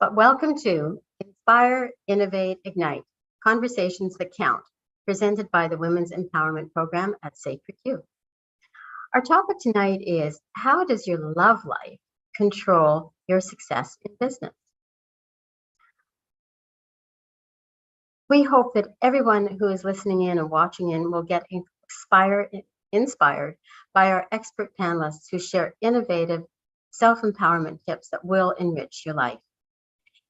Welcome to Inspire, Innovate, Ignite, Conversations That Count, presented by the Women's Empowerment Program at Sacred Q. Our topic tonight is, how does your love life control your success in business? We hope that everyone who is listening in and watching in will get inspired by our expert panelists who share innovative self-empowerment tips that will enrich your life.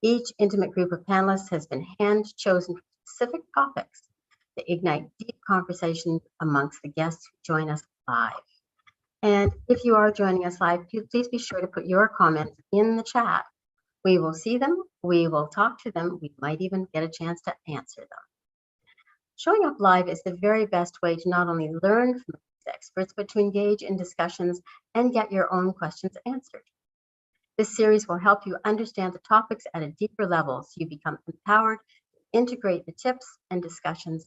Each intimate group of panelists has been hand-chosen for specific topics that ignite deep conversations amongst the guests who join us live. And if you are joining us live, please be sure to put your comments in the chat. We will see them, we will talk to them, we might even get a chance to answer them. Showing up live is the very best way to not only learn from these experts, but to engage in discussions and get your own questions answered. This series will help you understand the topics at a deeper level so you become empowered to integrate the tips and discussion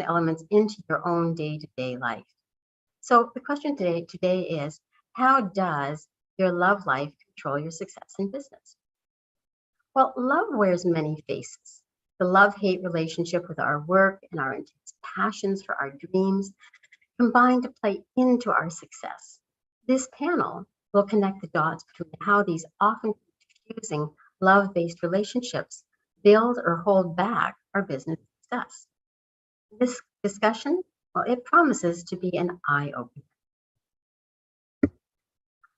elements into your own day-to-day life. So the question today is, how does your love life control your success in business? Well, love wears many faces. The love-hate relationship with our work and our intense passions for our dreams combine to play into our success. This panel will connect the dots between how these often confusing love-based relationships build or hold back our business success. This discussion, well, it promises to be an eye-opener.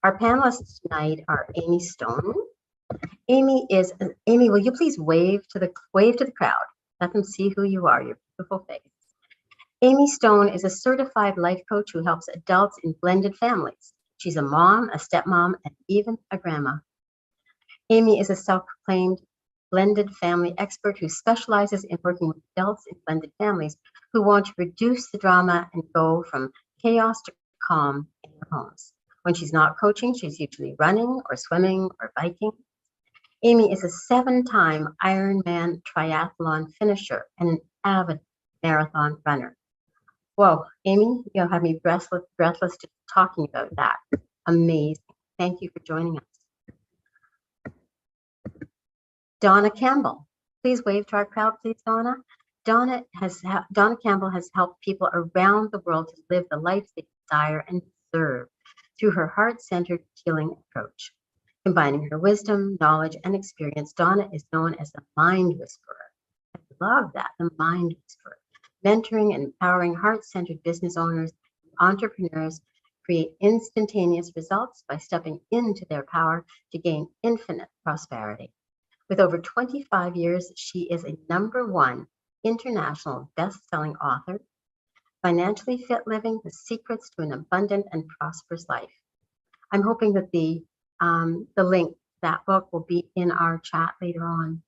Our panelists tonight are Amy Stone. Amy, will you please wave to the crowd? Let them see who you are, your beautiful face. Amy Stone is a certified life coach who helps adults in blended families. She's a mom, a stepmom, and even a grandma. Amy is a self-proclaimed blended family expert who specializes in working with adults in blended families who want to reduce the drama and go from chaos to calm in their homes. When she's not coaching, she's usually running or swimming or biking. Amy is a 7-time Ironman triathlon finisher and an avid marathon runner. Whoa, Amy, you'll have me breathless just talking about that. Amazing. Thank you for joining us. Donna Campbell. Please wave to our crowd, please, Donna. Donna Campbell has helped people around the world to live the life they desire and deserve through her heart-centered healing approach. Combining her wisdom, knowledge, and experience, Donna is known as the Mind Whisperer. I love that, the Mind Whisperer. Mentoring and empowering heart-centered business owners and entrepreneurs create instantaneous results by stepping into their power to gain infinite prosperity. With over 25 years, she is a #1 international best-selling author, Financially Fit Living: The Secrets to an Abundant and Prosperous Life. I'm hoping that the link to that book will be in our chat later on.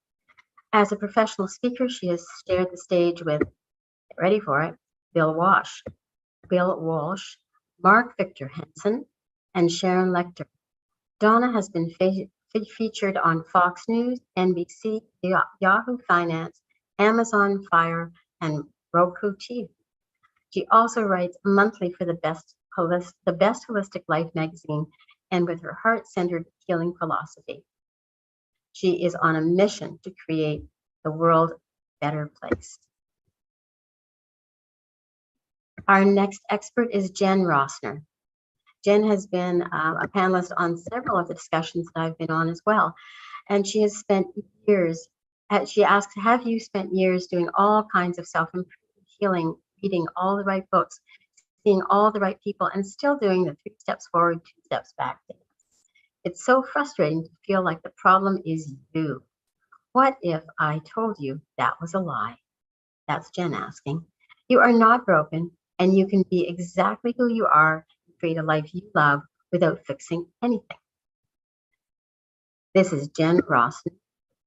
As a professional speaker, she has shared the stage with, get ready for it, Bill Walsh, Mark Victor Hansen, and Sharon Lechter. Donna has been featured on Fox News, NBC, Yahoo Finance, Amazon Fire, and Roku TV. She also writes monthly for the Best Holistic Life magazine, and with her heart-centered healing philosophy. She is on a mission to create the world a better place. Our next expert is Jen Rosner. Jen has been a panelist on several of the discussions that I've been on as well. And she has spent years, she asks, have you spent years doing all kinds of self-improvement healing, reading all the right books, seeing all the right people, and still doing the 3 steps forward, 2 steps back thing? It's so frustrating to feel like the problem is you. What if I told you that was a lie? That's Jen asking. You are not broken, and you can be exactly who you are and create a life you love without fixing anything. This is Jen Rosner.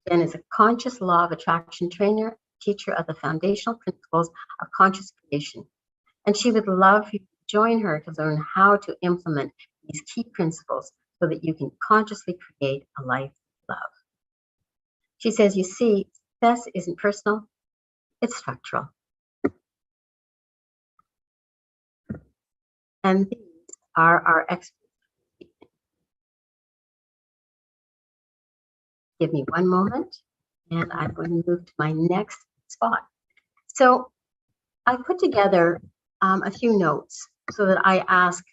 Jen is a conscious law of attraction trainer, teacher of the foundational principles of conscious creation. And she would love for you to join her to learn how to implement these key principles so that you can consciously create a life you love. She says, you see, success isn't personal, it's structural. And these are our experts. Give me one moment, and I'm going to move to my next spot. So I put together a few notes so that I ask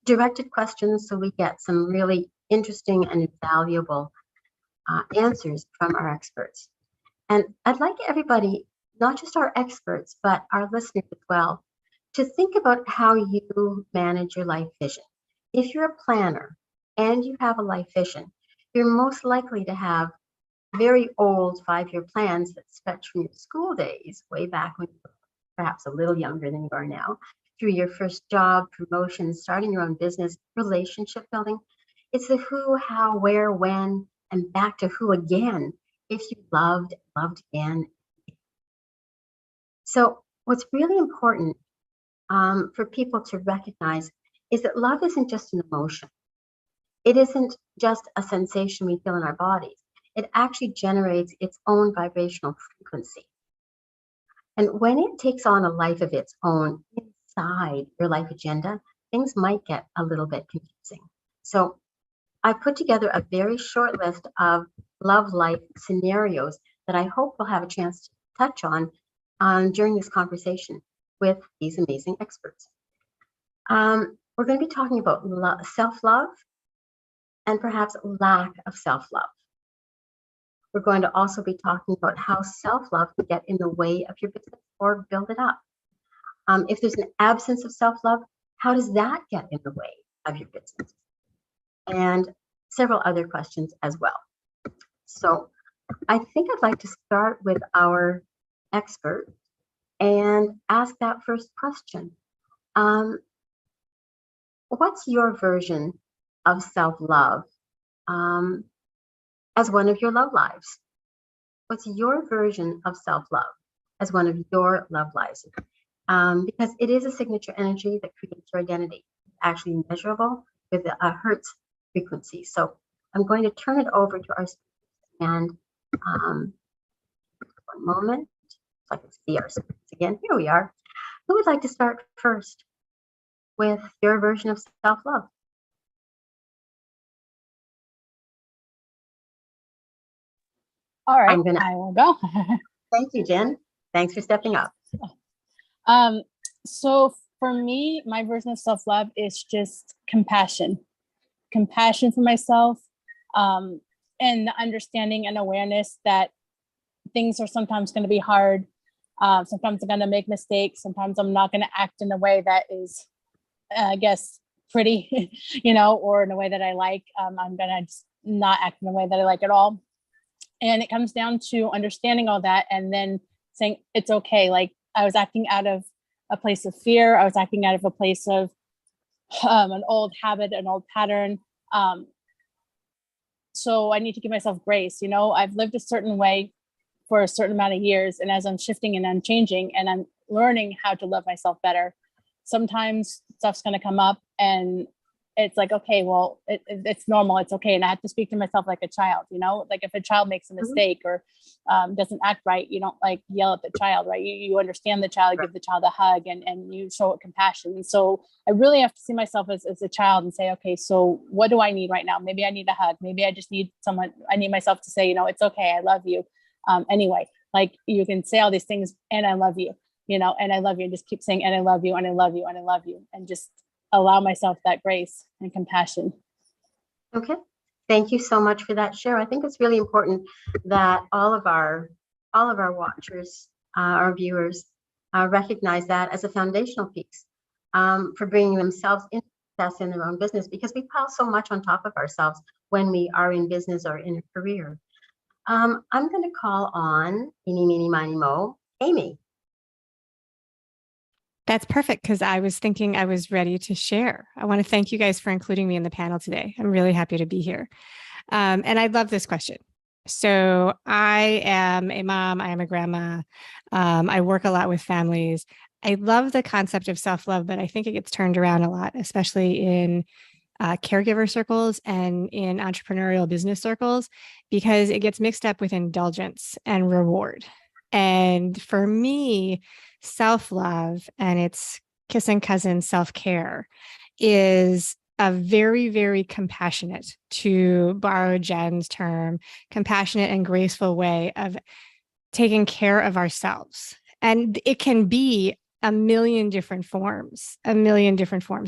directed questions so we get some really interesting and valuable answers from our experts. And I'd like everybody, not just our experts, but our listeners as well, to think about how you manage your life vision. If you're a planner and you have a life vision, you're most likely to have very old 5-year plans that stretch from your school days, way back when you were perhaps a little younger than you are now, through your first job, promotion, starting your own business, relationship building. It's the who, how, where, when, and back to who again, if you loved again. So what's really important for people to recognize is that love isn't just an emotion. It isn't just a sensation we feel in our bodies. It actually generates its own vibrational frequency. And when it takes on a life of its own inside your life agenda, things might get a little bit confusing. So I put together a very short list of love life scenarios that I hope we'll have a chance to touch on during this conversation with these amazing experts. We're going to be talking about self-love and perhaps lack of self-love. We're going to also be talking about how self-love can get in the way of your business or build it up. If there's an absence of self-love, how does that get in the way of your business? And several other questions as well. So I think I'd like to start with our expert and ask that first question. What's your version of self-love as one of your love lives? What's your version of self-love as one of your love lives? Because it is a signature energy that creates your identity. It's actually measurable with a Hertz frequency. So I'm going to turn it over to our speakers, and one moment, so I can see our speakers again. Here we are. Who would like to start first with your version of self-love? All right, I will go. Thank you, Jen. Thanks for stepping up. So for me, my version of self-love is just compassion for myself, and the understanding and awareness that things are sometimes going to be hard. Sometimes I'm going to make mistakes. Sometimes I'm not going to act in a way that is, I guess, pretty, or in a way that I like. I'm going to just not act in a way that I like at all. And it comes down to understanding all that and then saying, it's okay. Like, I was acting out of a place of fear. I was acting out of a place of an old habit, an old pattern. So I need to give myself grace. I've lived a certain way for a certain amount of years. And as I'm shifting and I'm changing and I'm learning how to love myself better, sometimes stuff's going to come up and it's like, okay, well, it's normal. It's okay. And I have to speak to myself like a child, like if a child makes a mistake or doesn't act right, you don't like yell at the child, right? You understand the child, give the child a hug and you show it compassion. And so I really have to see myself as a child and say, okay, so what do I need right now? Maybe I need a hug. Maybe I just need someone, I need myself to say, it's okay. I love you. Anyway, like you can say all these things and I love you, and I love you, and just keep saying, and I love you, and I love you, and I love you. And just allow myself that grace and compassion. Okay. Thank you so much for that share. I think it's really important that all of our watchers, our viewers, recognize that as a foundational piece for bringing themselves into success in their own business, because we pile so much on top of ourselves when we are in business or in a career. I'm going to call on eeny, meeny, miny, mo, Amy. That's perfect, because I was thinking I was ready to share. I want to thank you guys for including me in the panel today. I'm really happy to be here. And I love this question. So I am a mom. I am a grandma. I work a lot with families. I love the concept of self-love, but I think it gets turned around a lot, especially in caregiver circles and in entrepreneurial business circles, because it gets mixed up with indulgence and reward. And for me, self-love and its kissing cousin self-care is a very, very compassionate, to borrow Jen's term, compassionate and graceful way of taking care of ourselves. And it can be a million different forms.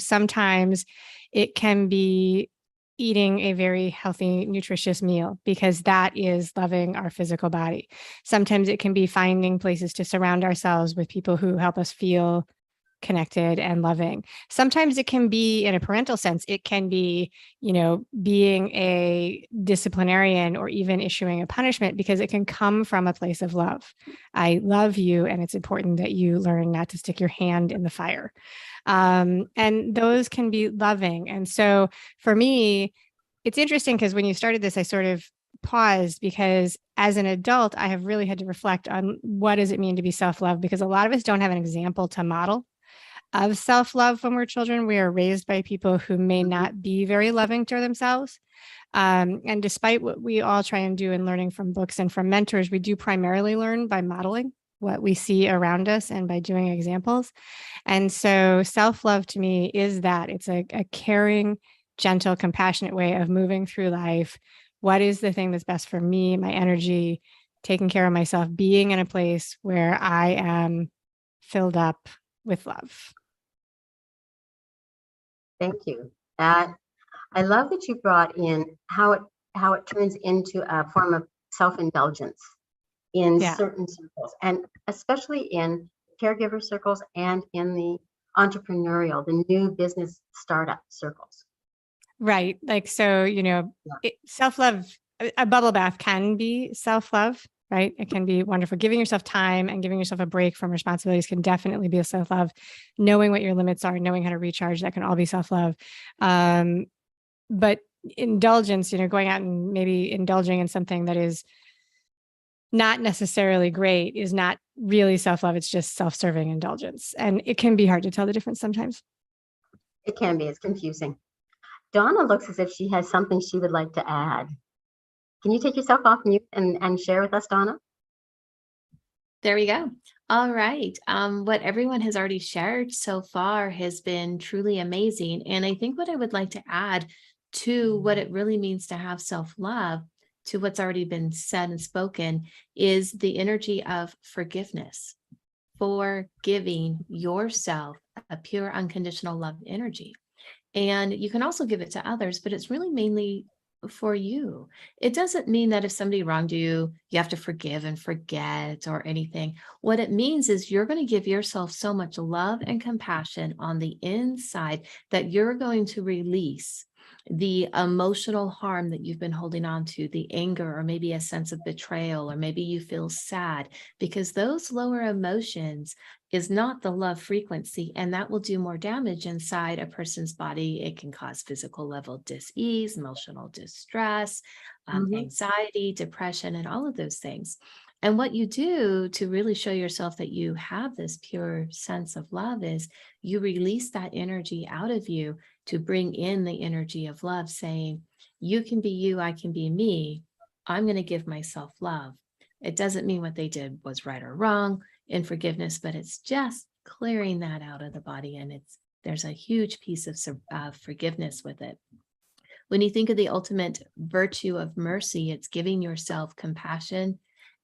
Sometimes it can be eating a very healthy, nutritious meal, because that is loving our physical body. Sometimes it can be finding places to surround ourselves with people who help us feel connected and loving. Sometimes it can be, in a parental sense, it can be, being a disciplinarian or even issuing a punishment, because it can come from a place of love. I love you, and it's important that you learn not to stick your hand in the fire. And those can be loving. And so for me, it's interesting because when you started this, I sort of paused, because as an adult, I have really had to reflect on what does it mean to be self-love, because a lot of us don't have an example to model of self-love when we're children. We are raised by people who may not be very loving to themselves. And despite what we all try and do in learning from books and from mentors, we do primarily learn by modeling what we see around us and by doing examples. And so self-love to me is that it's a caring, gentle, compassionate way of moving through life. What is the thing that's best for me, my energy, taking care of myself, being in a place where I am filled up with love. Thank you. I love that you brought in how it turns into a form of self-indulgence in certain circles, and especially in caregiver circles and in the entrepreneurial, the new business startup circles. Right. Like, so, self-love, a bubble bath can be self-love, right? It can be wonderful. Giving yourself time and giving yourself a break from responsibilities can definitely be a self-love. Knowing what your limits are, knowing how to recharge, that can all be self-love. But indulgence, going out and maybe indulging in something that is not necessarily great is not really self-love. It's just self-serving indulgence. And it can be hard to tell the difference sometimes. It can be. It's confusing. Donna looks as if she has something she would like to add. Can you take yourself off mute and share with us, Donna? There we go. All right. What everyone has already shared so far has been truly amazing. And I think what I would like to add to what it really means to have self-love, to what's already been said and spoken, is the energy of forgiveness, for giving yourself a pure, unconditional love energy. And you can also give it to others, but it's really mainly for you. It doesn't mean that if somebody wronged you, you have to forgive and forget or anything. What it means is you're going to give yourself so much love and compassion on the inside that you're going to release the emotional harm that you've been holding on to, the anger, or maybe a sense of betrayal, or maybe you feel sad, because those lower emotions is not the love frequency, and that will do more damage inside a person's body. It can cause physical level dis-ease, emotional distress, anxiety, depression, and all of those things. And what you do to really show yourself that you have this pure sense of love is you release that energy out of you to bring in the energy of love, saying, you can be you, I can be me. I'm going to give myself love. It doesn't mean what they did was right or wrong in forgiveness, but it's just clearing that out of the body. And there's a huge piece of forgiveness with it. When you think of the ultimate virtue of mercy, it's giving yourself compassion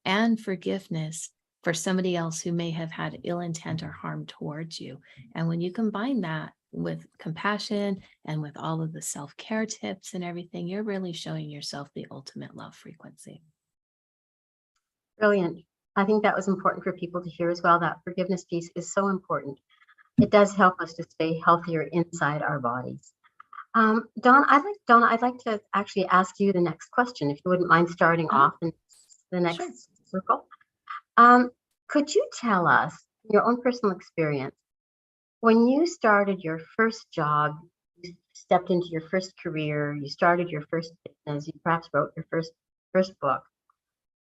and forgiveness for somebody else who may have had ill intent or harm towards you. And when you combine that with compassion and with all of the self-care tips and everything, you're really showing yourself the ultimate love frequency. Brilliant. I think that was important for people to hear as well. That forgiveness piece is so important. It does help us to stay healthier inside our bodies. Donna, I'd like to actually ask you the next question, if you wouldn't mind starting off in the next circle. Could you tell us your own personal experience when you started your first job, you stepped into your first career, you started your first business, you perhaps wrote your first book?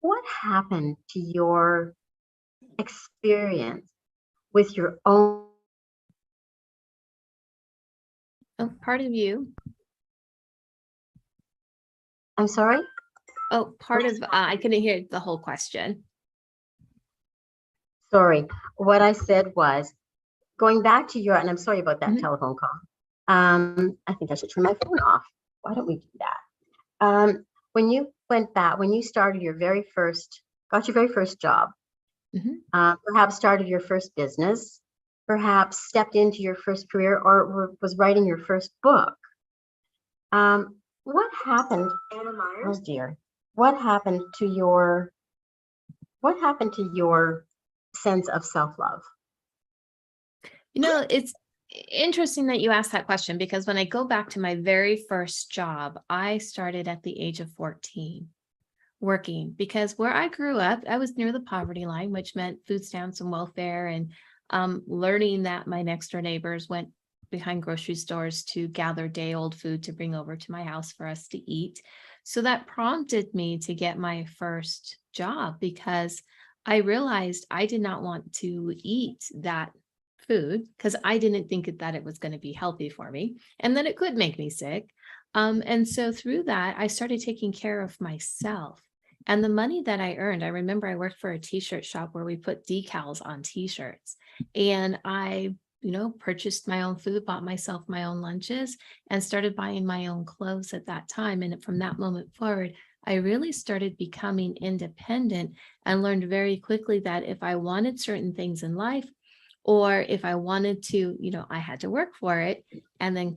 What happened to your experience with your own? Oh, part of you. I'm sorry? Oh, part of, I couldn't hear the whole question. Sorry. What I said was, going back to your, and I'm sorry about that telephone call. I think I should turn my phone off. Why don't we do that? When you went back, when you started your very first, got your very first job, perhaps started your first business, perhaps stepped into your first career, or was writing your first book. What happened? Anna Myers? Oh dear. What happened to your sense of self-love? You know, it's interesting that you asked that question, because when I go back to my very first job, I started at the age of 14 working, because where I grew up, I was near the poverty line, which meant food stamps and welfare, and learning that my next door neighbors went behind grocery stores to gather day old food to bring over to my house for us to eat. So that prompted me to get my first job, because I realized I did not want to eat that food, because I didn't think that it was going to be healthy for me, and that it could make me sick. And so through that, I started taking care of myself. And the money that I earned, I remember I worked for a t-shirt shop where we put decals on t-shirts. And I, purchased my own food, bought myself my own lunches, and started buying my own clothes at that time. And from that moment forward, I really started becoming independent, and learned very quickly that if I wanted certain things in life, or if I wanted to, I had to work for it, and then,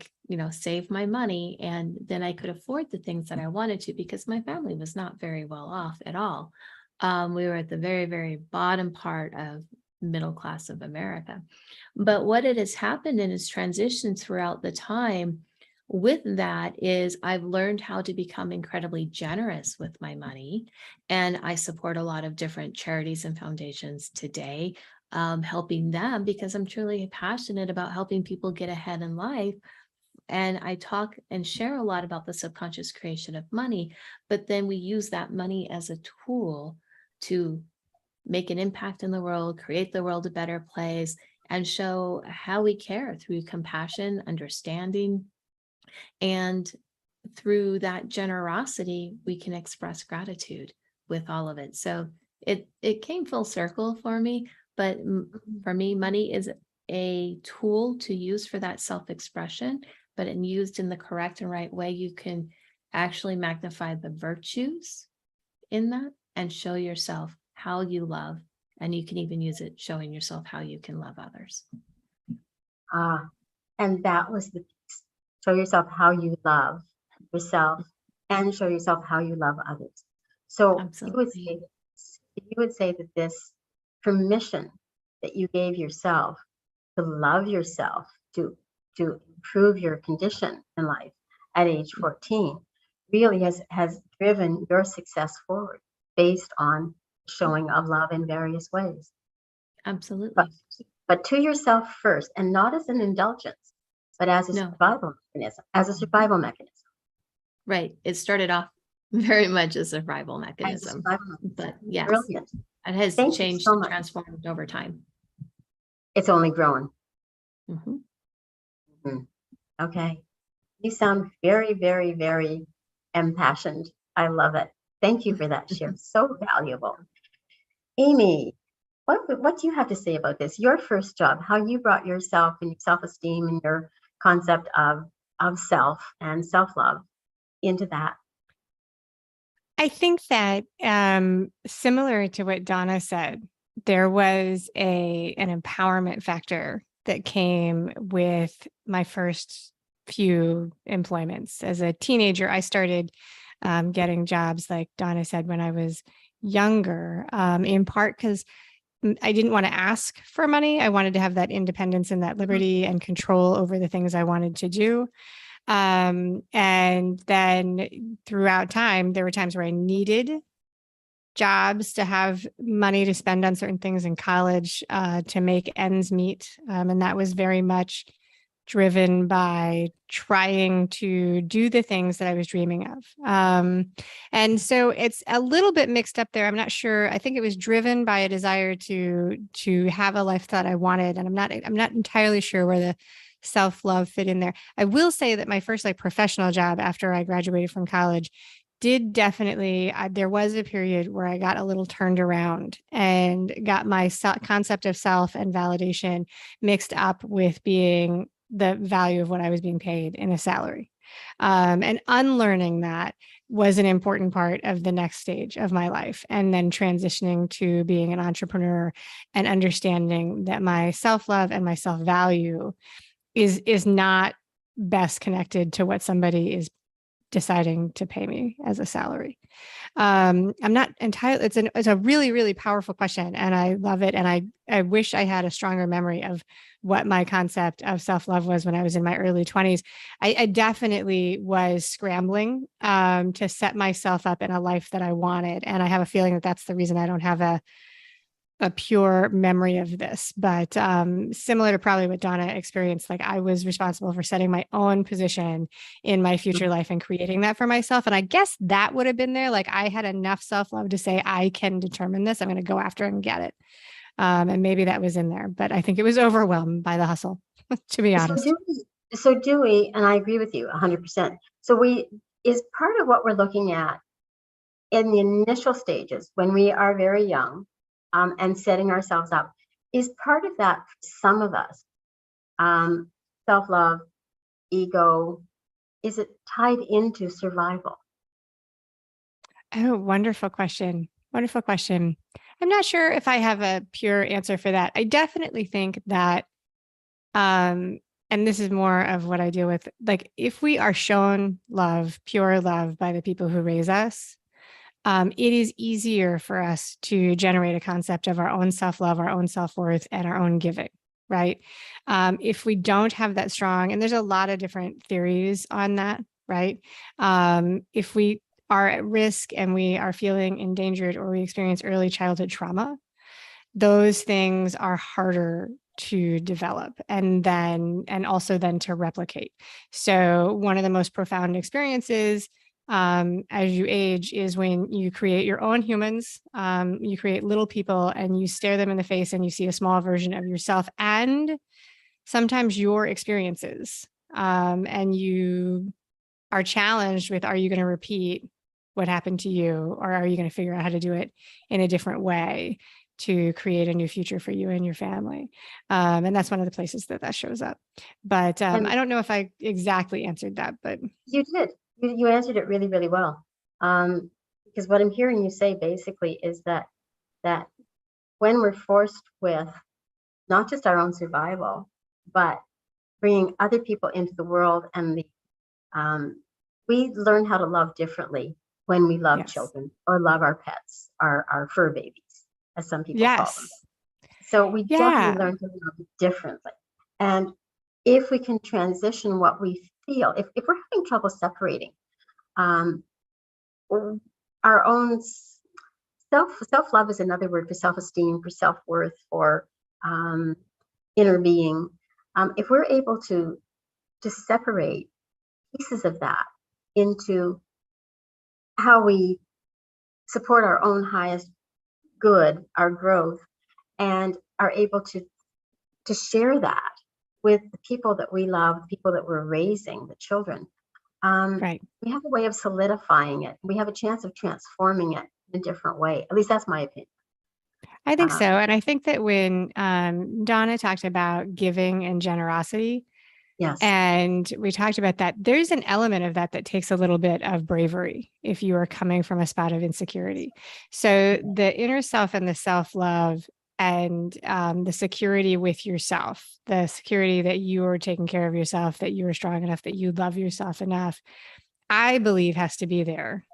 save my money. And then I could afford the things that I wanted to, because my family was not very well off at all. We were at the very, very bottom part of middle class of America. But what it has happened and has transitioned throughout the time with that is I've learned how to become incredibly generous with my money. And I support a lot of different charities and foundations today, helping them, because I'm truly passionate about helping people get ahead in life. And I talk and share a lot about the subconscious creation of money, but then we use that money as a tool to make an impact in the world, create the world a better place, and show how we care through compassion, understanding, and through that generosity, we can express gratitude with all of it. So it came full circle for me, but for me, money is a tool to use for that self-expression, but in used in the correct and right way, you can actually magnify the virtues in that and show yourself how you love. And you can even use it showing yourself how you can love others. And that was the piece. Show yourself how you love yourself, and show yourself how you love others. So Absolutely. you would say that this permission that you gave yourself to love yourself, to improve your condition in life at age 14 really has driven your success forward, based on showing of love in various ways. Absolutely. But to yourself first, and not as an indulgence, but as a survival mechanism. Right. It started off very much a survival mechanism. But yes, brilliant. It has changed and transformed over time. It's only grown. Mm-hmm. Okay. You sound very, very, very impassioned. I love it. Thank you for that share. So valuable. Amy, what do you have to say about this? Your first job, how you brought yourself and your self-esteem and your concept of self and self-love into that. I think that similar to what Donna said, there was an empowerment factor that came with my first few employments. As a teenager, I started getting jobs, like Donna said, when I was younger, in part because I didn't want to ask for money. I wanted to have that independence and that liberty and control over the things I wanted to do. And then throughout time, there were times where I needed jobs to have money to spend on certain things in college, to make ends meet. And that was very much driven by trying to do the things that I was dreaming of. And so it's a little bit mixed up there. I'm not sure. I think it was driven by a desire to have a life that I wanted. And I'm not entirely sure where the self-love fit in there. I will say that my first professional job after I graduated from college did definitely, there was a period where I got a little turned around and got my concept of self and validation mixed up with being the value of what I was being paid in a salary. And unlearning that was an important part of the next stage of my life. And then transitioning to being an entrepreneur and understanding that my self-love and my self-value is not best connected to what somebody is deciding to pay me as a salary. I'm not entirely, it's a really, really powerful question, and I love it. And I wish I had a stronger memory of what my concept of self-love was when I was in my early 20s. I definitely was scrambling to set myself up in a life that I wanted. And I have a feeling that that's the reason I don't have a pure memory of this, but similar to probably what Donna experienced, like I was responsible for setting my own position in my future life and creating that for myself. And I guess that would have been there. Like I had enough self-love to say, I can determine this. I'm going to go after it and get it. And maybe that was in there, but I think it was overwhelmed by the hustle, to be honest. So do we, and I agree with you 100%. So is part of what we're looking at in the initial stages when we are very young, and setting ourselves up, is part of that for some of us. Self-love, ego, is it tied into survival? Oh, wonderful question. Wonderful question. I'm not sure if I have a pure answer for that. I definitely think that, and this is more of what I deal with, like if we are shown love, pure love by the people who raise us, it is easier for us to generate a concept of our own self-love, our own self-worth, and our own giving, right? If we don't have that strong, and there's a lot of different theories on that, right? If we are at risk and we are feeling endangered or we experience early childhood trauma, those things are harder to develop and also then to replicate. So one of the most profound experiences as you age is when you create your own humans, you create little people and you stare them in the face and you see a small version of yourself and sometimes your experiences. And you are challenged with, are you going to repeat what happened to you? Or are you going to figure out how to do it in a different way to create a new future for you and your family? And that's one of the places that shows up. But I don't know if I exactly answered that, but you did. You answered it really, really well. Because what I'm hearing you say basically is that when we're forced with not just our own survival, but bringing other people into the world, and we learn how to love differently when we love children or love our pets, our fur babies, as some people call them. So we definitely learn to love differently. And if we can transition what we feel, if we're having trouble separating our own self-love is another word for self-esteem, for self-worth, for inner being. If we're able to separate pieces of that into how we support our own highest good, our growth, and are able to share that with the people that we love, the people that we're raising, the children, we have a way of solidifying it. We have a chance of transforming it in a different way. At least that's my opinion. I think so. And I think that when Donna talked about giving and generosity, and we talked about that, there's an element of that takes a little bit of bravery if you are coming from a spot of insecurity. So the inner self and the self-love and the security with yourself, the security that you are taking care of yourself, that you are strong enough, that you love yourself enough, I believe has to be there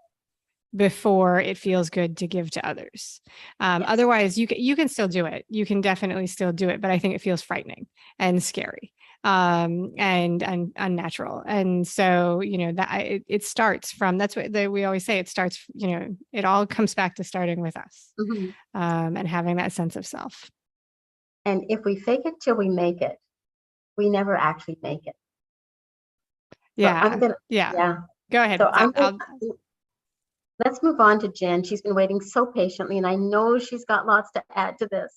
before it feels good to give to others. Otherwise, you can still do it. You can definitely still do it, but I think it feels frightening and scary and unnatural. And so, that it starts from, that's what we always say, it starts, it all comes back to starting with us and having that sense of self. And if we fake it till we make it, we never actually make it. So Go ahead. So let's move on to Jen. She's been waiting so patiently, and I know she's got lots to add to this.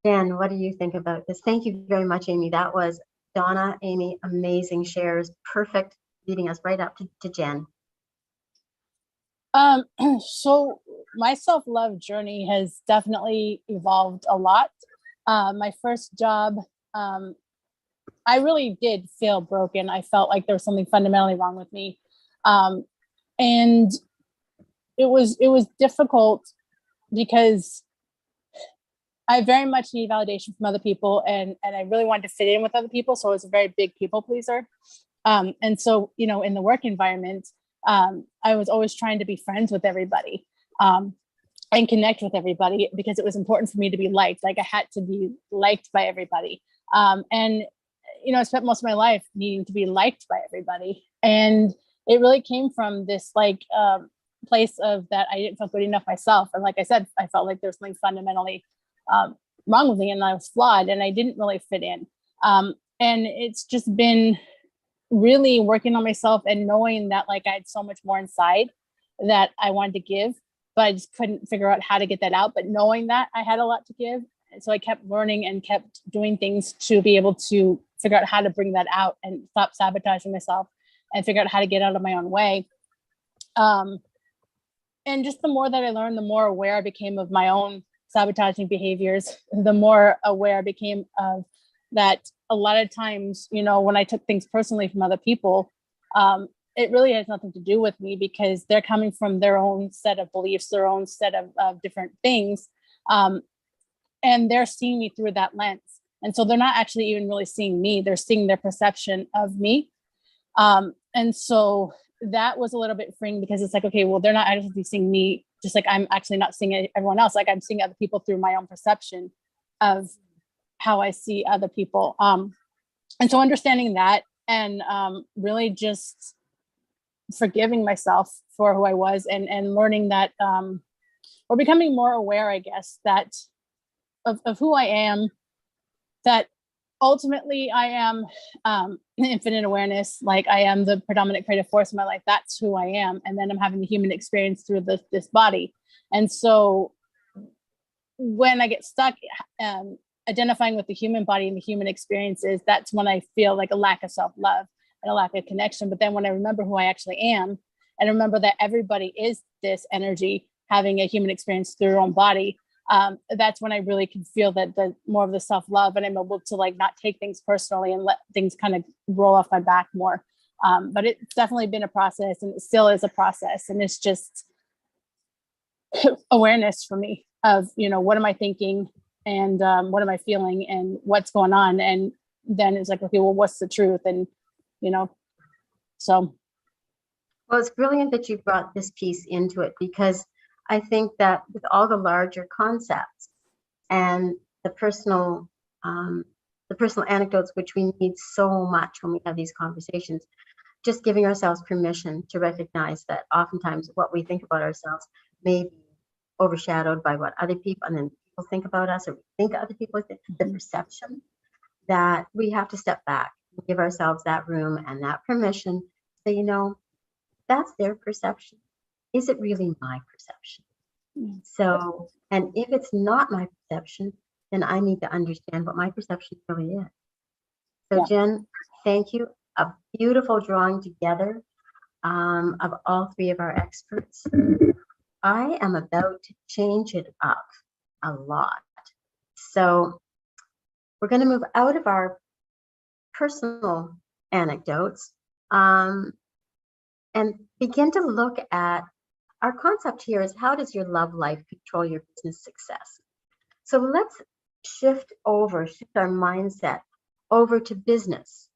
Jen, what do you think about this? Thank you very much, Amy. That was Donna, Amy, amazing shares. Perfect, leading us right up to Jen. So my self-love journey has definitely evolved a lot. My first job I really did feel broken. I felt like there was something fundamentally wrong with me. And it was difficult because I very much need validation from other people, and I really wanted to fit in with other people. So I was a very big people pleaser. And so, you know, in the work environment, I was always trying to be friends with everybody, and connect with everybody, because it was important for me to be liked. Like I had to be liked by everybody. And, you know, I spent most of my life needing to be liked by everybody. And it really came from this like place of that I didn't feel good enough myself. And like I said, I felt like there was something fundamentally wrong with me, and I was flawed, and I didn't really fit in. And it's just been really working on myself and knowing that like I had so much more inside that I wanted to give, but I just couldn't figure out how to get that out. But knowing that I had a lot to give, and so I kept learning and kept doing things to be able to figure out how to bring that out and stop sabotaging myself and figure out how to get out of my own way. And just the more that I learned, the more aware I became of my own sabotaging behaviors, the more aware I became of that a lot of times, you know, when I took things personally from other people, it really has nothing to do with me, because they're coming from their own set of beliefs, their own set of different things. And they're seeing me through that lens. And so they're not actually even really seeing me, they're seeing their perception of me. And so that was a little bit freeing, because it's like, okay, well, they're not actually seeing me, just like I'm actually not seeing everyone else. Like I'm seeing other people through my own perception of how I see other people. And so understanding that, and really just forgiving myself for who I was, and learning that, or becoming more aware, I guess, that of who I am, that ultimately I am infinite awareness. Like I am the predominant creative force in my life. That's who I am. And then I'm having the human experience through this body. And so when I get stuck identifying with the human body and the human experiences, that's when I feel like a lack of self-love and a lack of connection. But then when I remember who I actually am, and remember that everybody is this energy having a human experience through their own body, that's when I really can feel that the more of the self-love, and I'm able to like not take things personally and let things kind of roll off my back more. But it's definitely been a process, and it still is a process. And it's just awareness for me of, you know, what am I thinking, and what am I feeling, and what's going on. And then it's like, okay, well, what's the truth? And, you know, so. Well, it's brilliant that you brought this piece into it, because I think that with all the larger concepts and the personal anecdotes, which we need so much when we have these conversations, just giving ourselves permission to recognize that oftentimes what we think about ourselves may be overshadowed by what other people, and then people think about us, or we think other people think, the perception, that we have to step back and give ourselves that room and that permission. So, you know, that's their perception. Is it really my perception? So, and if it's not my perception, then I need to understand what my perception really is. So, yeah. Jen, thank you. A beautiful drawing together of all three of our experts. I am about to change it up a lot. So we're going to move out of our personal anecdotes and begin to look at our concept here is, how does your love life control your business success? So let's shift our mindset over to business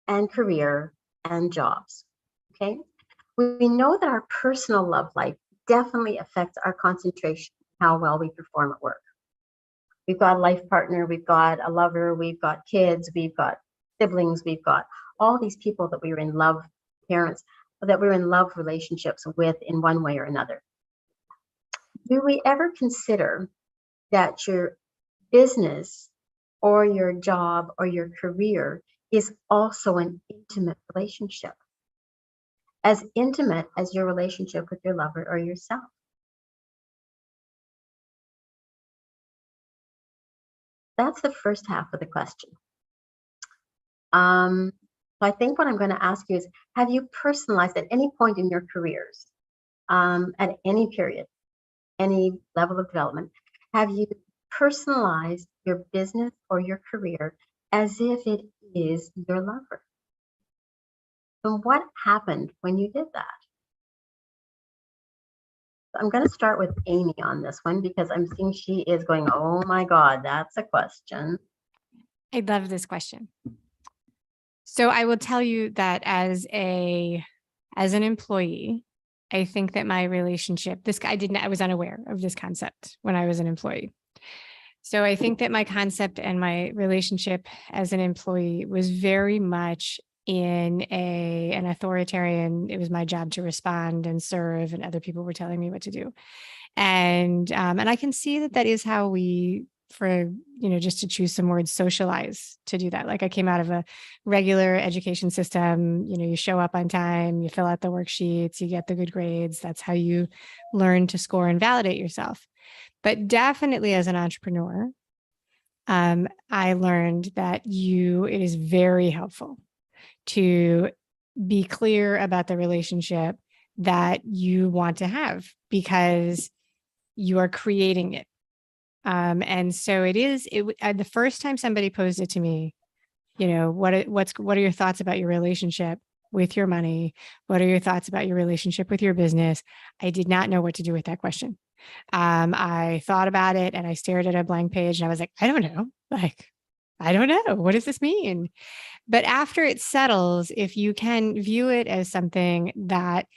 and career and jobs. Okay. We know that our personal love life definitely affects our concentration, how well we perform at work. We've got a life partner, we've got a lover, we've got kids, we've got siblings, we've got all these people that we were in love, parents, that we're in love relationships with in one way or another. Do we ever consider that your business or your job or your career is also an intimate relationship? As intimate as your relationship with your lover or yourself? That's the first half of the question. So I think what I'm going to ask you is, have you personalized at any point in your careers, at any period, any level of development, have you personalized your business or your career as if it is your lover. And what happened when you did that? I'm going to start with Amy on this one because I'm seeing she is going, oh my God, that's a question. I love this question. So I will tell you that as an employee, I think that my relationship, I was unaware of this concept when I was an employee. So I think that my concept and my relationship as an employee was very much in an authoritarian, it was my job to respond and serve, and other people were telling me what to do. And I can see that is how we, just to choose some words, socialize to do that. Like I came out of a regular education system, you show up on time, you fill out the worksheets, you get the good grades. That's how you learn to score and validate yourself. But definitely as an entrepreneur, I learned that it is very helpful to be clear about the relationship that you want to have because you are creating it. And so the first time somebody posed it to me, what are your thoughts about your relationship with your money? What are your thoughts about your relationship with your business? I did not know what to do with that question. I thought about it and I stared at a blank page and I was like, I don't know. I don't know. What does this mean? But after it settles, if you can view it as something that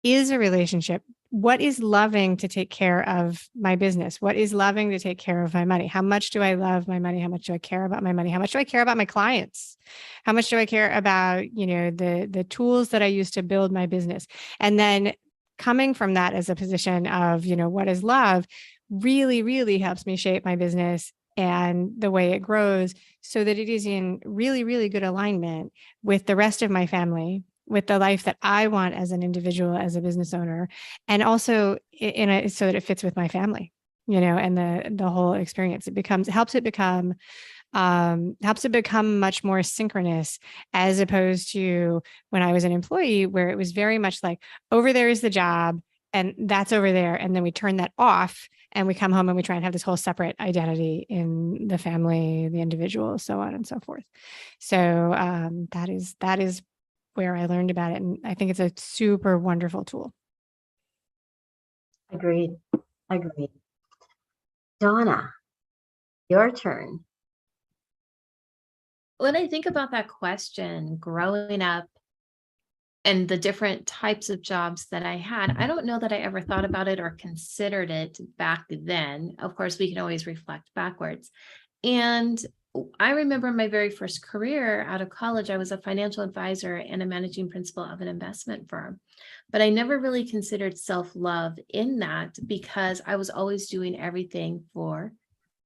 is a relationship, what is loving to take care of my business? What is loving to take care of my money? How much do I love my money? How much do I care about my money? How much do I care about my clients? How much do I care about, the tools that I use to build my business? And then coming from that as a position of, what is love really, really helps me shape my business and the way it grows so that it is in really, really good alignment with the rest of my family, with the life that I want as an individual, as a business owner, and also so that it fits with my family, and the whole experience. Helps it become much more synchronous, as opposed to when I was an employee, where it was very much like, over there is the job and that's over there. And then we turn that off and we come home and we try and have this whole separate identity in the family, the individual, so on and so forth. So that is where I learned about it. And I think it's a super wonderful tool. Agreed. Donna, your turn. When I think about that question, growing up and the different types of jobs that I had, I don't know that I ever thought about it or considered it back then. Of course, we can always reflect backwards. And I remember my very first career out of college, I was a financial advisor and a managing principal of an investment firm. But I never really considered self-love in that because I was always doing everything for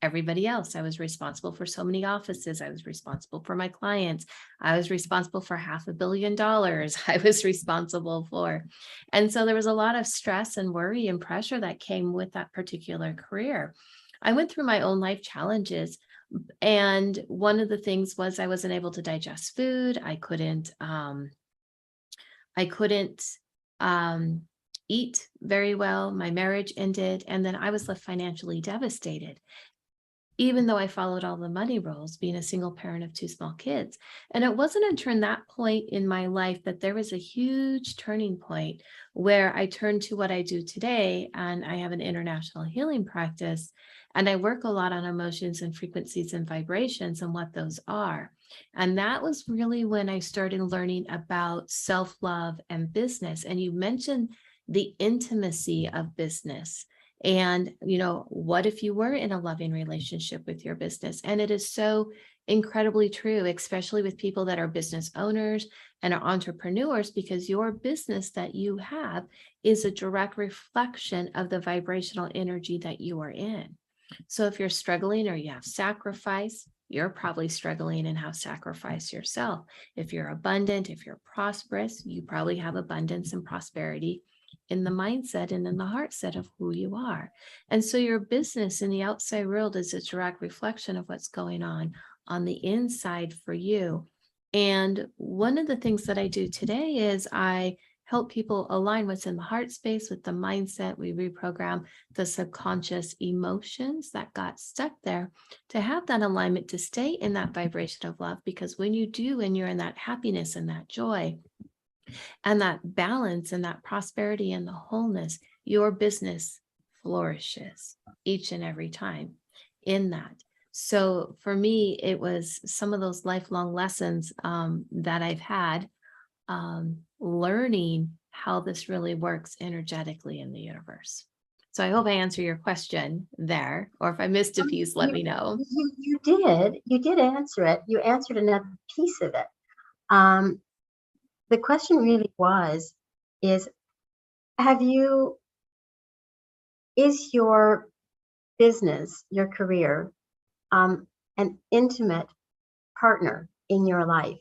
everybody else. I was responsible for so many offices. I was responsible for my clients. I was responsible for $500 million. I was responsible for. And so there was a lot of stress and worry and pressure that came with that particular career. I went through my own life challenges. And one of the things was I wasn't able to digest food. I couldn't eat very well. My marriage ended. And then I was left financially devastated, even though I followed all the money rules, being a single parent of 2 small kids. And it wasn't until that point in my life that there was a huge turning point where I turned to what I do today. And I have an international healing practice. And I work a lot on emotions and frequencies and vibrations and what those are. And that was really when I started learning about self-love and business. And you mentioned the intimacy of business. And, what if you were in a loving relationship with your business? And it is so incredibly true, especially with people that are business owners and are entrepreneurs, because your business that you have is a direct reflection of the vibrational energy that you are in. So if you're struggling or you have sacrifice, you're probably struggling and have sacrifice yourself. If you're abundant, if you're prosperous, you probably have abundance and prosperity in the mindset and in the heart set of who you are. And so your business in the outside world is a direct reflection of what's going on the inside for you. And one of the things that I do today is I help people align what's in the heart space with the mindset. We reprogram the subconscious emotions that got stuck there to have that alignment, to stay in that vibration of love. Because when you do, and you're in that happiness and that joy and that balance and that prosperity and the wholeness, your business flourishes each and every time in that. So for me, it was some of those lifelong lessons that I've had, learning how this really works energetically in the universe. So I hope I answer your question there, or if I missed a piece, let me know. You did answer it. You answered another piece of it. The question really is your business, your career, an intimate partner in your life?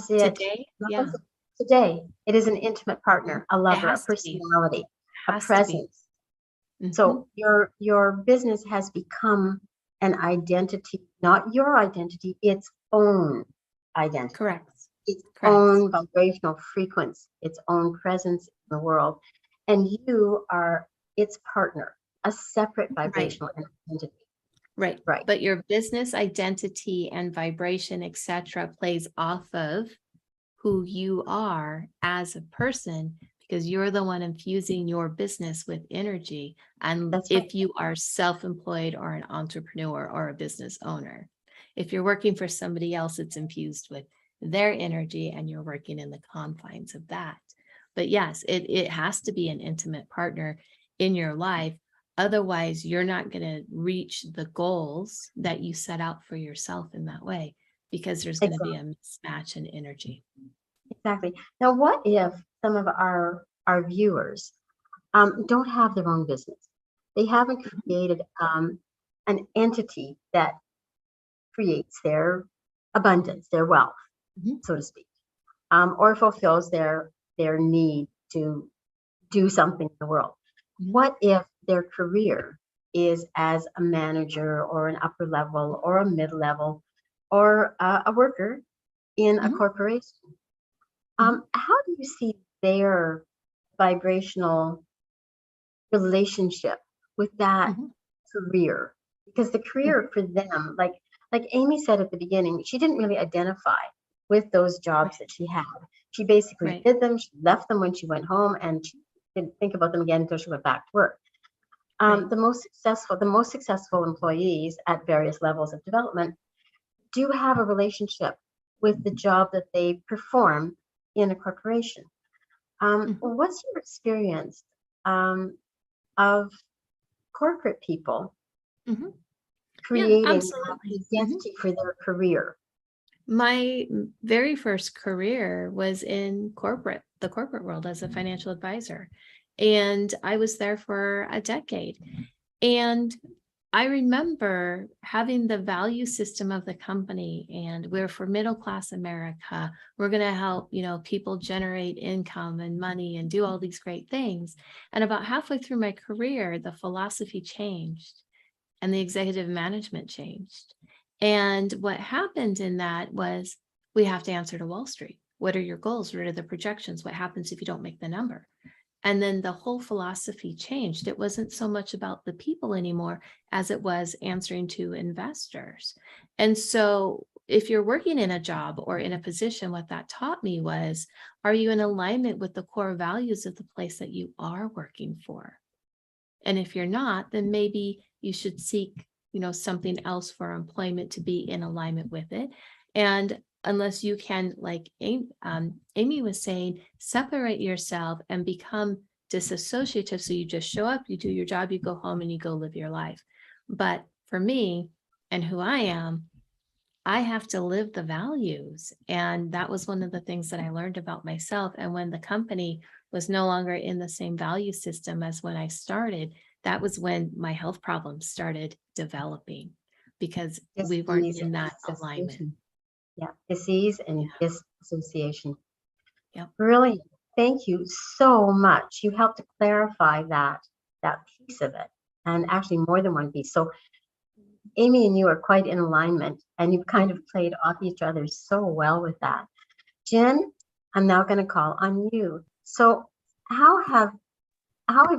Today, yeah. Today, it is an intimate partner, a lover, a has to be. personality, a Has to be. presence. So your business has become an identity, not your identity, its own identity. Correct. Its own vibrational frequency, its own presence in the world. And you are its partner, a separate vibrational entity. Right. Right. But your business identity and vibration, etc., plays off of who you are as a person, because you're the one infusing your business with energy. And if you are self-employed or an entrepreneur or a business owner, if you're working for somebody else, it's infused with their energy and you're working in the confines of that. But yes, it has to be an intimate partner in your life. Otherwise, you're not going to reach the goals that you set out for yourself in that way, because there's going to be a mismatch in energy. Exactly. Now, what if some of our viewers don't have their own business? They haven't created an entity that creates their abundance, their wealth, so to speak, or fulfills their need to do something in the world. What if their career is as a manager or an upper level or a mid-level or a worker in a corporation? How do you see their vibrational relationship with that career? Because the career for them, like Amy said at the beginning, she didn't really identify with those jobs that she had. She basically did them, she left them when she went home, and she didn't think about them again until she went back to work. The most successful employees at various levels of development do have a relationship with the job that they perform in a corporation. What's your experience of corporate people creating an identity for their career? My very first career was in the corporate world as a financial advisor. And I was there for a decade. And I remember having the value system of the company, and we're for middle class America. We're going to help, people generate income and money and do all these great things. And about halfway through my career, the philosophy changed and the executive management changed. And what happened in that was, we have to answer to Wall Street. What are your goals? What are the projections? What happens if you don't make the number? And then the whole philosophy changed. It wasn't so much about the people anymore as it was answering to investors. And so if you're working in a job or in a position, what that taught me was, are you in alignment with the core values of the place that you are working for? And if you're not, then maybe you should seek, something else for employment to be in alignment with it. And unless you can, like Amy was saying, separate yourself and become disassociative. So you just show up, you do your job, you go home, and you go live your life. But for me and who I am, I have to live the values. And that was one of the things that I learned about myself. And when the company was no longer in the same value system as when I started, that was when my health problems started developing, because we weren't in that alignment. Yeah, disease and disassociation. Yeah. Brilliant. Thank you so much. You helped to clarify that piece of it, and actually more than one piece. So Amy and you are quite in alignment, and you've kind of played off each other so well with that. Jen, I'm now going to call on you. So how have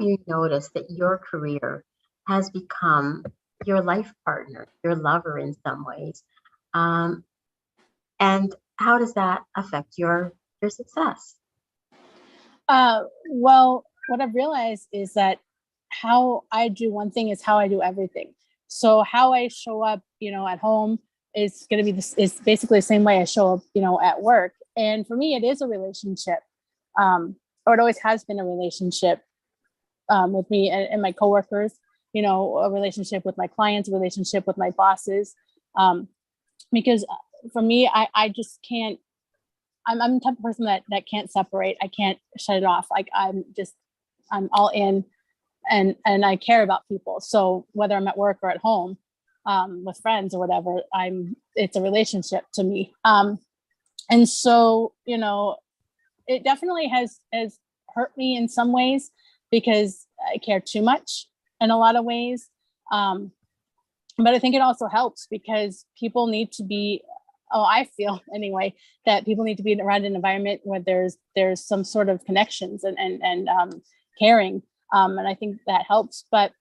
you noticed that your career has become your life partner, your lover in some ways? And how does that affect your success? Well, what I've realized is that how I do one thing is how I do everything. So how I show up, at home is going to be this is basically the same way I show up, at work. And for me, it is a relationship, or it always has been a relationship with me and my coworkers. A relationship with my clients, a relationship with my bosses, because for me, I just can't. I'm the type of person that can't separate. I can't shut it off. Like I'm all in, and I care about people. So whether I'm at work or at home, with friends or whatever, it's a relationship to me. And so, it definitely has hurt me in some ways because I care too much in a lot of ways. But I think it also helps because people need to be, I feel anyway, that people need to be around an environment where there's some sort of connections and caring. And I think that helps. But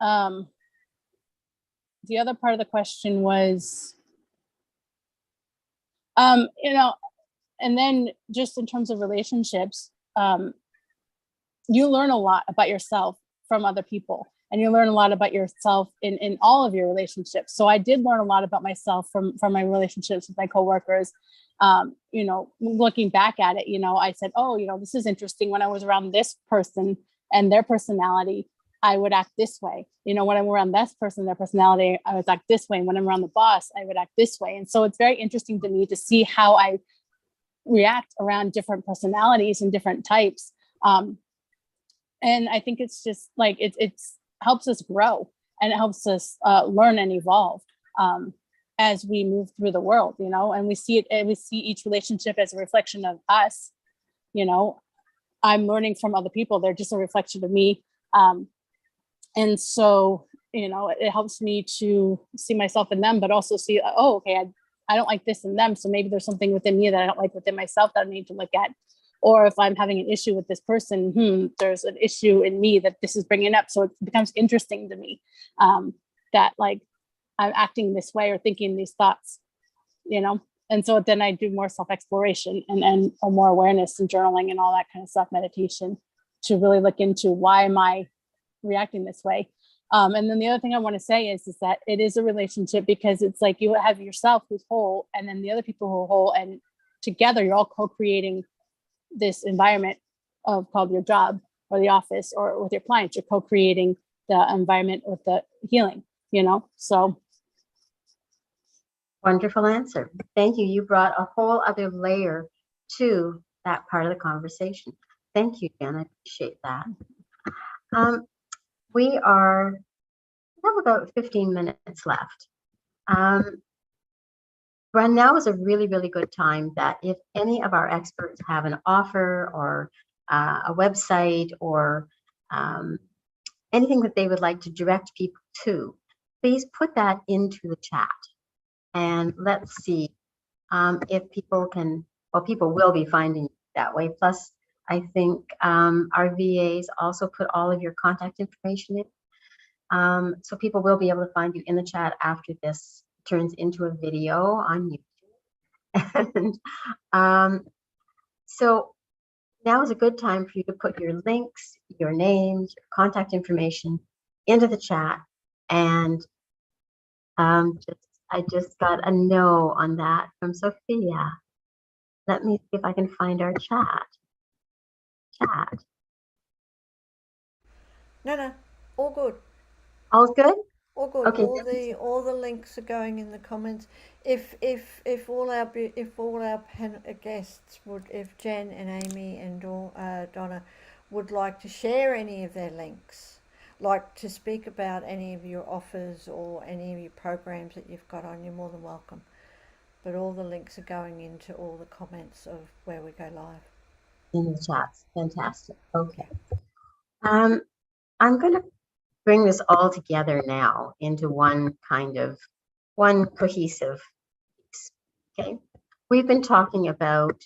the other part of the question was, and then just in terms of relationships, you learn a lot about yourself from other people, and you learn a lot about yourself in all of your relationships. So I did learn a lot about myself from my relationships with my coworkers. Looking back at it, I said, oh, this is interesting. When I was around this person and their personality, I would act this way. When I'm around this person, their personality, I would act this way. When I'm around the boss, I would act this way. And so it's very interesting to me to see how I react around different personalities and different types. And I think it's just like, it's helps us grow, and it helps us learn and evolve as we move through the world, and we see it, and we see each relationship as a reflection of us. I'm learning from other people. They're just a reflection of me. And so, it helps me to see myself in them, but also see, oh, okay, I don't like this in them. So maybe there's something within me that I don't like within myself that I need to look at. Or if I'm having an issue with this person, there's an issue in me that this is bringing up. So it becomes interesting to me that like I'm acting this way or thinking these thoughts, And so then I do more self-exploration and more awareness and journaling and all that kind of stuff, meditation, to really look into why am I reacting this way. And then the other thing I want to say is that it is a relationship, because it's like you have yourself who's whole, and then the other people who are whole, and together you're all co-creating this environment called your job or the office or with your clients. You're co-creating the environment with the healing, so. Wonderful answer. Thank you. You brought a whole other layer to that part of the conversation. Thank you, Jen. I appreciate that. We have about 15 minutes left. Now is a really, really good time that if any of our experts have an offer or a website or anything that they would like to direct people to, please put that into the chat. And let's see if people can, well, people will be finding you that way. Plus, I think our VAs also put all of your contact information in. So people will be able to find you in the chat after this turns into a video on YouTube. And so now is a good time for you to put your links, your names, your contact information into the chat. And I just got a no on that from Sophia. Let me see if I can find our chat. No, all good. All's good? All good. Okay. All the links are going in the comments. If all our guests would, if Jen and Amy and Donna would like to share any of their links, like to speak about any of your offers or any of your programs that you've got on, you're more than welcome. But all the links are going into all the comments of where we go live. In the chats. Fantastic. Okay. I'm going to bring this all together now into one cohesive piece. Okay. We've been talking about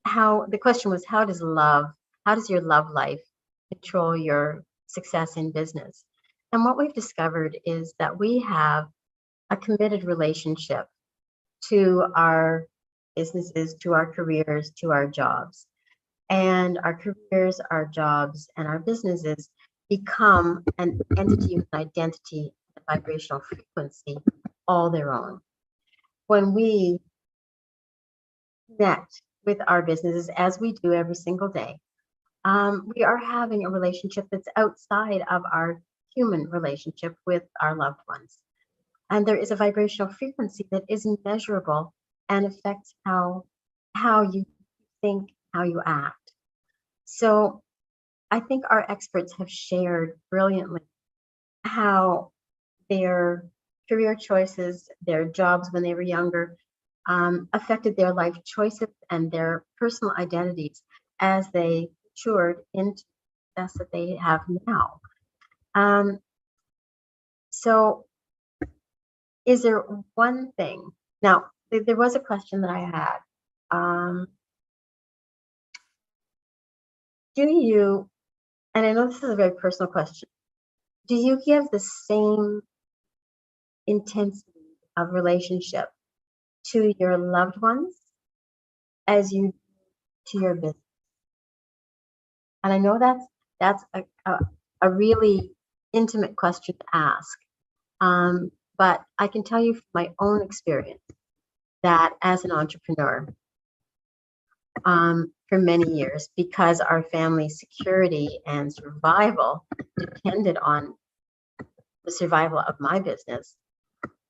the question was, how does your love life control your success in business? And what we've discovered is that we have a committed relationship to our businesses, to our careers, to our jobs. And our careers, our jobs, and our businesses become an entity with an identity, a vibrational frequency, all their own. When we connect with our businesses, as we do every single day, we are having a relationship that's outside of our human relationship with our loved ones. And there is a vibrational frequency that is measurable and affects how you think, how you act. So I think our experts have shared brilliantly how their career choices, their jobs when they were younger, affected their life choices and their personal identities as they matured into the success that they have now. So is there one thing? Now, there was a question that I had. Do you, and I know this is a very personal question, do you give the same intensity of relationship to your loved ones as you do to your business? And I know that's a really intimate question to ask. But I can tell you from my own experience that as an entrepreneur, for many years, because our family's security and survival depended on the survival of my business,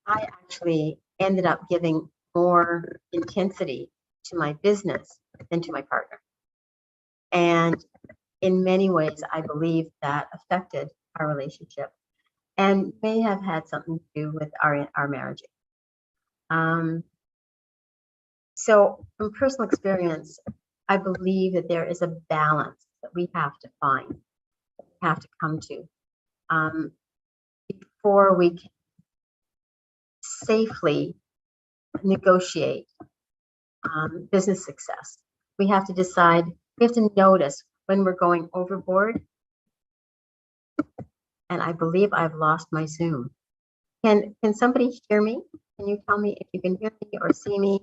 I actually ended up giving more intensity to my business than to my partner. And in many ways, I believe that affected our relationship and may have had something to do with our marriage. So from personal experience, I believe that there is a balance that we have to find, have to come to, before we can safely negotiate business success. We have to decide, we have to notice when we're going overboard. And I believe I've lost my Zoom. Can somebody hear me? Can you tell me if you can hear me or see me?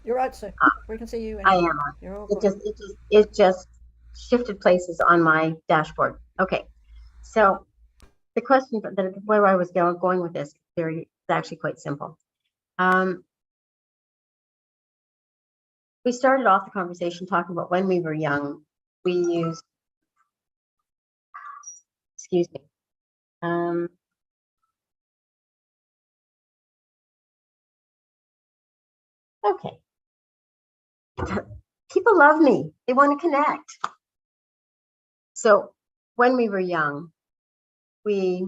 You're right, Sue. We can see you. I am on. You're all It good. just shifted places on my dashboard. Okay, so the question that where I was going with this is actually quite simple. We started off the conversation talking about when we were young, we used, excuse me. Okay. People love me. They want to connect. So when we were young, we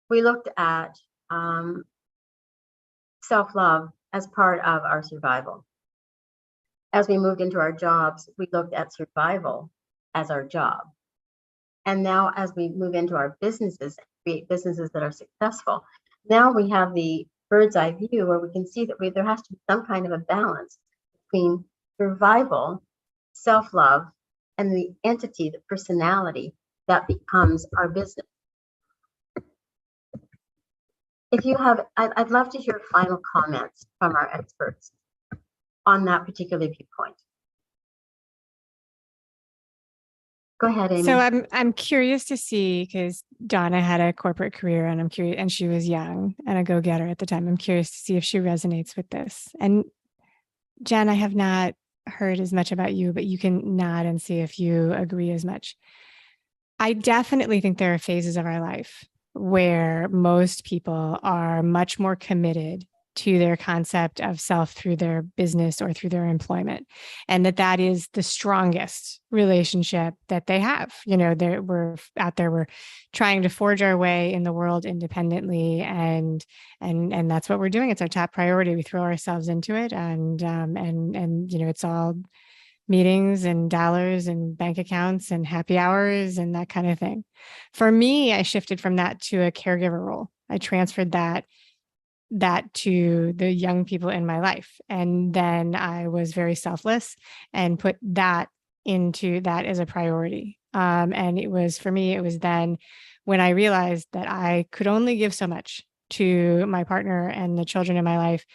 looked at self-love as part of our survival. As we moved into our jobs, we looked at survival as our job. And now as we move into our businesses, create businesses that are successful, now we have the bird's eye view where we can see that there has to be some kind of a balance between survival, self-love, and the entity, the personality that becomes our business. If you have, I'd love to hear final comments from our experts on that particular viewpoint. Go ahead, Amy. So I'm curious to see, because Donna had a corporate career and I'm curious, and she was young and a go-getter at the time. I'm curious to see if she resonates with this. And Jen, I have not heard as much about you, but you can nod and see if you agree as much. I definitely think there are phases of our life where most people are much more committed to their concept of self through their business or through their employment, and that is the strongest relationship that they have. You know, we're out there, we're trying to forge our way in the world independently, and that's what we're doing. It's our top priority. We throw ourselves into it, and you know, it's all meetings and dollars and bank accounts and happy hours and that kind of thing. For me, I shifted from that to a caregiver role. I transferred that that to the young people in my life. And then I was very selfless and put that into that as a priority. And it was, for me, it was then when I realized that I could only give so much to my partner and the children in my life.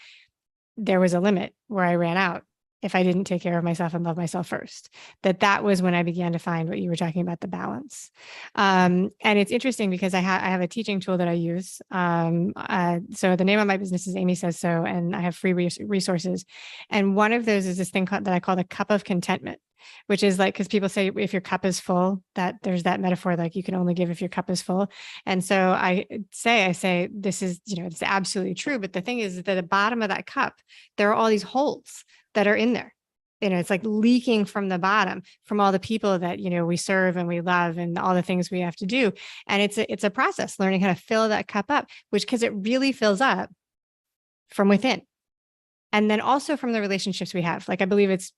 There was a limit where I ran out if I didn't take care of myself and love myself first. That was when I began to find what you were talking about, the balance. And it's interesting because I have a teaching tool that I use. So the name of my business is Amy Says So, and I have free resources. And one of those is this thing that I call the Cup of Contentment, which is like, because people say if your cup is full, that there's that metaphor, like you can only give if your cup is full. And so I say, this is, it's absolutely true. But the thing is that at the bottom of that cup, there are all these holes that are in there. It's like leaking from the bottom from all the people that, we serve and we love and all the things we have to do. And it's a process, learning how to fill that cup up, because it really fills up from within. And then also from the relationships we have. Like, I believe it's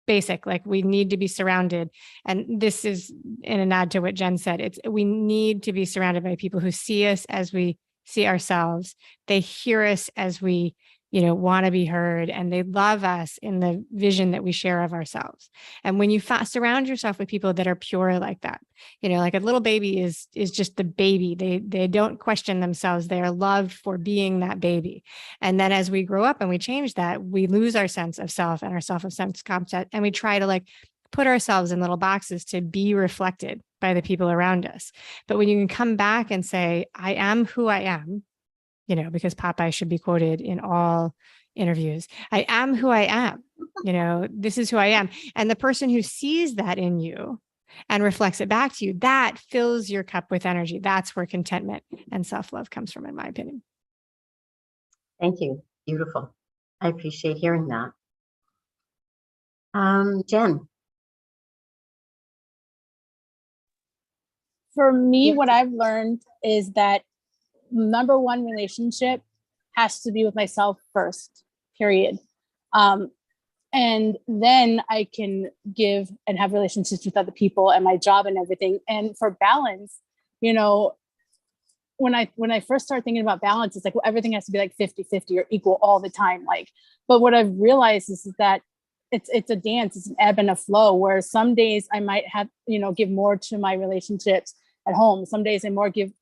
basic, like we need to be surrounded. And this is in a nod to what Jen said. We need to be surrounded by people who see us as we see ourselves. They hear us as we, want to be heard, and they love us in the vision that we share of ourselves. And when you surround yourself with people that are pure like that, like a little baby is just the baby. They don't question themselves. They are loved for being that baby. And then as we grow up and we change that, we lose our sense of self and our self-sense concept. And we try to put ourselves in little boxes to be reflected by the people around us. But when you can come back and say, I am who I am, because Popeye should be quoted in all interviews. I am who I am. This is who I am. And the person who sees that in you and reflects it back to you, that fills your cup with energy. That's where contentment and self-love comes from, in my opinion. Thank you. Beautiful. I appreciate hearing that. Jen. For me, what I've learned is that number one relationship has to be with myself first, period. And then I can give and have relationships with other people and my job and everything. And for balance, when I first started thinking about balance, it's like, well, everything has to be like 50-50 or equal all the time. But what I've realized is that it's a dance, it's an ebb and a flow, where some days I might have, give more to my relationships at home. Some days I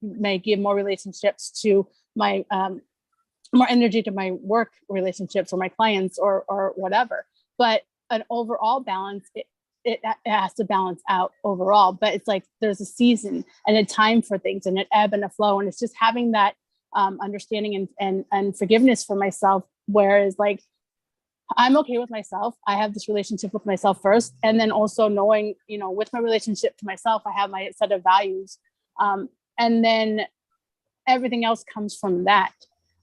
may give more relationships to my more energy to my work relationships or my clients or whatever. But an overall balance, it has to balance out overall. But it's like there's a season and a time for things and an ebb and a flow. And it's just having that understanding and forgiveness for myself, whereas like I'm okay with myself. I have this relationship with myself first. And then also knowing, with my relationship to myself, I have my set of values. And then everything else comes from that.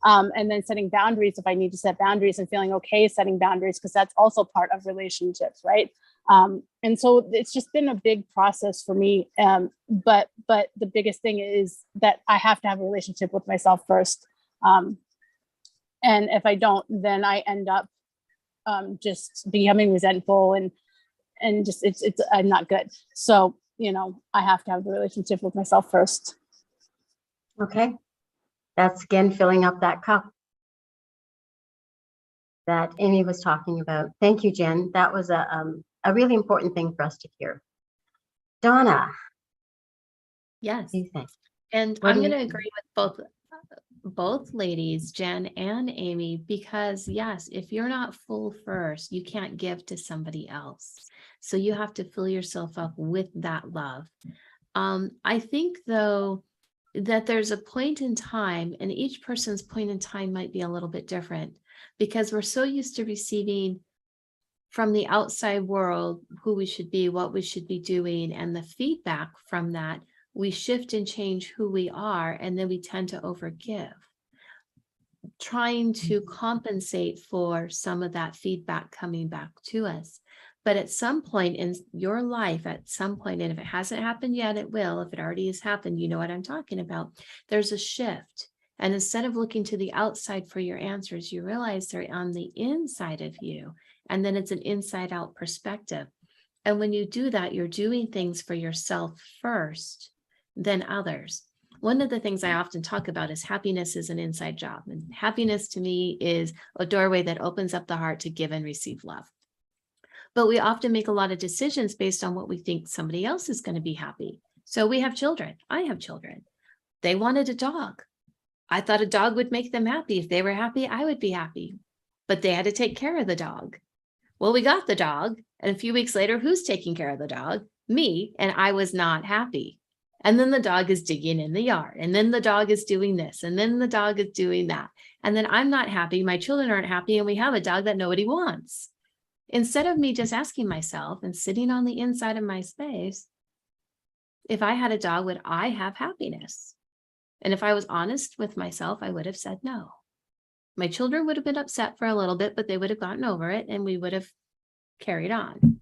And then setting boundaries if I need to set boundaries, and feeling okay setting boundaries, because that's also part of relationships, right? And so it's just been a big process for me. But the biggest thing is that I have to have a relationship with myself first. And if I don't, then I end up just becoming resentful and just it's I'm not good. So, I have to have the relationship with myself first. Okay. That's again filling up that cup that Amy was talking about. Thank you, Jen. That was a really important thing for us to hear. Donna. Yes. What do you think? And I'm going to agree with both ladies, Jen and Amy, because yes, if you're not full first, you can't give to somebody else. So you have to fill yourself up with that love. I think though, that there's a point in time, and each person's point in time might be a little bit different, because we're so used to receiving from the outside world who we should be, what we should be doing, and the feedback from that. We shift and change who we are, and then we tend to overgive, trying to compensate for some of that feedback coming back to us. But at some point in your life, and if it hasn't happened yet, it will. If it already has happened, you know what I'm talking about. There's a shift. And instead of looking to the outside for your answers, you realize they're on the inside of you. And then it's an inside out perspective. And when you do that, you're doing things for yourself first, then others. One of the things I often talk about is happiness is an inside job. And happiness to me is a doorway that opens up the heart to give and receive love. But we often make a lot of decisions based on what we think somebody else is going to be happy. So we have children. I have children. They wanted a dog. I thought a dog would make them happy. If they were happy, I would be happy. But they had to take care of the dog. Well, we got the dog. And a few weeks later, who's taking care of the dog? Me. And I was not happy. And then the dog is digging in the yard. And then the dog is doing this. And then the dog is doing that. And then I'm not happy. My children aren't happy. And we have a dog that nobody wants. Instead of me just asking myself and sitting on the inside of my space, if I had a dog, would I have happiness? And if I was honest with myself, I would have said no. My children would have been upset for a little bit, but they would have gotten over it and we would have carried on.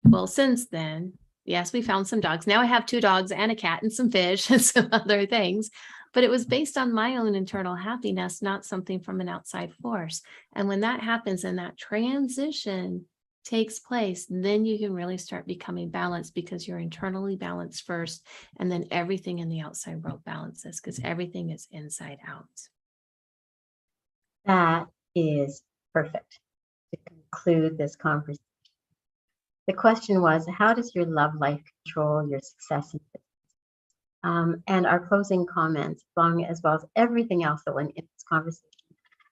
Well, since then, yes, we found some dogs. Now I have 2 dogs and a cat and some fish and some other things, but it was based on my own internal happiness, not something from an outside force. And when that happens and that transition takes place, then you can really start becoming balanced because you're internally balanced first, and then everything in the outside world balances because everything is inside out. That is perfect to conclude this conversation. The question was, how does your love life control your success in business? And our closing comments, as well as everything else that went in this conversation,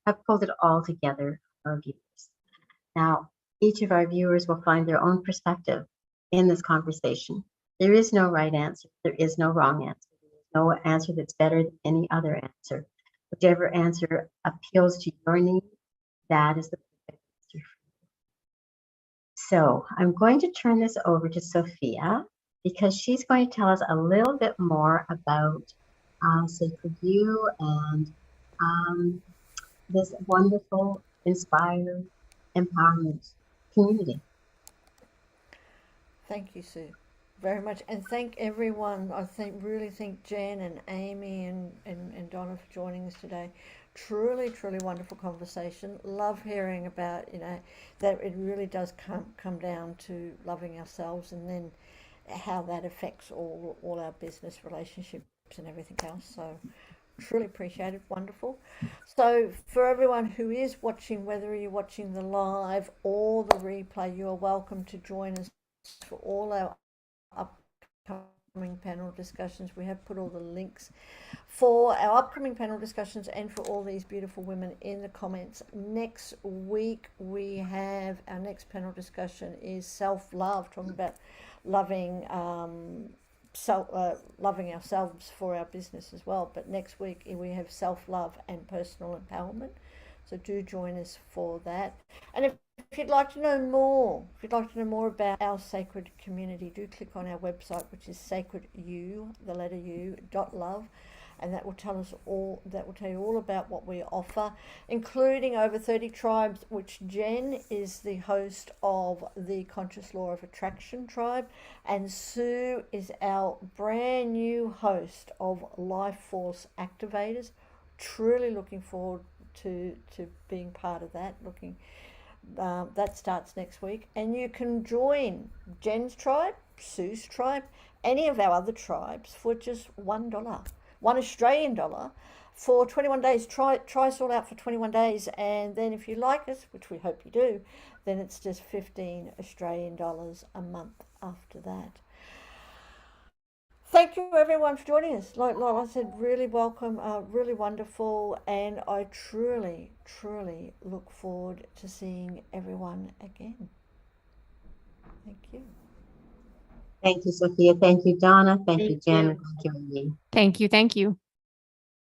have pulled it all together for our viewers. Now, each of our viewers will find their own perspective in this conversation. There is no right answer. There is no wrong answer. There is no answer that's better than any other answer. Whichever answer appeals to your need, that is the perfect answer for you. So I'm going to turn this over to Sophia because she's going to tell us a little bit more about Sacred You and this wonderful, inspired, empowerment community. Thank you, Sue, very much. And thank everyone. Really thank Jen and Amy and Donna for joining us today. Truly, truly wonderful conversation. Love hearing about, that it really does come down to loving ourselves and then how that affects all our business relationships and everything else. So truly appreciate it. Wonderful. So for everyone who is watching, whether you're watching the live or the replay, you are welcome to join us for all our upcoming panel discussions. We have put all the links for our upcoming panel discussions and for all these beautiful women in the comments. Next week we have our next panel discussion is self-love, talking about loving loving ourselves for our business as well. But next week we have self-love and personal empowerment. So do join us for that. And if you'd like to know more, about our sacred community, do click on our website, which is sacredu.love, and that will tell you all about what we offer, including over 30 tribes, which Jen is the host of the Conscious Law of Attraction Tribe, and Sue is our brand new host of Life-Force Activators. Truly looking forward to being part of that. That starts next week, and you can join Jen's tribe, Sue's tribe, any of our other tribes for just $1 Australian dollar for 21 days. Try us all out for 21 days, and then if you like us, which we hope you do, then it's just 15 Australian dollars a month after that. Thank you everyone for joining us. Like I said, really welcome, really wonderful, and I truly, truly look forward to seeing everyone again. Thank you. Thank you, Sophia. Thank you, Donna. Thank you, Jen. Thank you, Amy. Thank you. Thank you.